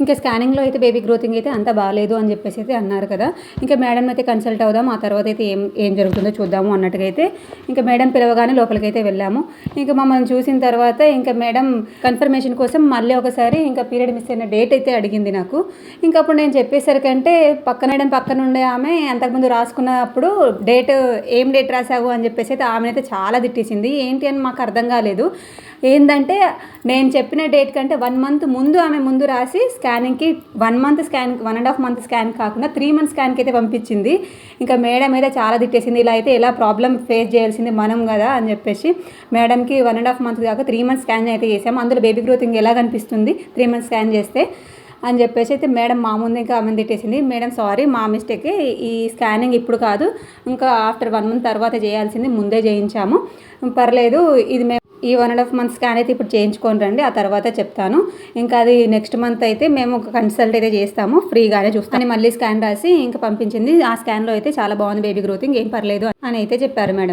ఇంకా స్కానింగ్లో అయితే బేబీ గ్రోతింగ్ అయితే అంత బాగాలేదు అని చెప్పేసి అయితే అన్నారు కదా. ఇంకా మేడం అయితే కన్సల్ట్ అవుదాం, ఆ తర్వాత అయితే ఏం జరుగుతుందో చూద్దాము అన్నట్టుగా అయితే ఇంకా మేడం పిలవగానే లోపలికి అయితే వెళ్ళాము. ఇంకా మమ్మల్ని చూసిన తర్వాత ఇంకా మేడం కన్ఫర్మేషన్ కోసం మళ్ళీ ఒకసారి ఇంకా పీరియడ్ మిస్ అయిన డేట్ అయితే అడిగింది నాకు. ఇంకా అప్పుడు నేను చెప్పేసరికంటే పక్కన ఉండే ఆమె అంతకుముందు రాసుకున్నప్పుడు ఏం డేట్ రాసావు అని చెప్పేసి అయితే ఆమె అయితే చాలా తిట్టేసింది. ఏంటి అని మాకు అర్థం కాలేదు. ఏంటంటే నేను చెప్పిన డేట్ కంటే 1 మంత్ ముందు ఆమె ముందు రాసి స్కానింగ్కి 1 మంత్ స్కాన్ 1.5 మంత్ స్కాన్ కాకుండా 3 మంత్ స్కాన్కి అయితే పంపించింది. ఇంకా మేడం అయితే చాలా తిట్టేసింది. ఇలా అయితే ఎలా ప్రాబ్లం ఫేస్ చేయాల్సింది మనం కదా అని చెప్పేసి మేడంకి 1.5 మంత్ కాక 3 మంత్స్ స్కాన్ అయితే చేసాము. అందులో బేబీ గ్రోతింగ్ ఎలా కనిపిస్తుంది 3 మంత్స్ స్కాన్ చేస్తే అని చెప్పేసి అయితే మేడం మా ముందు ఇంకా ఆమె తిట్టేసింది. మేడం సారీ, మా మిస్టేక్, ఈ స్కానింగ్ ఇప్పుడు కాదు, ఇంకా ఆఫ్టర్ 1 మంత్ తర్వాత చేయాల్సింది, ముందే చేయించాము, పర్లేదు, ఇది మేము ఈ 1.5 మంత్ స్కాన్ అయితే ఇప్పుడు చేయించుకొని రండి, ఆ తర్వాత చెప్తాను, ఇంకా అది నెక్స్ట్ మంత్ అయితే మేము ఒక కన్సల్ట్ అయితే చేస్తాము, ఫ్రీగానే చూస్తాను మళ్ళీ స్కాన్ రాసి ఇంకా పంపించింది. ఆ స్కాన్లో అయితే చాలా బాగుంది బేబీ గ్రోతింగ్, ఏం పర్లేదు అని అయితే చెప్పారు మేడం.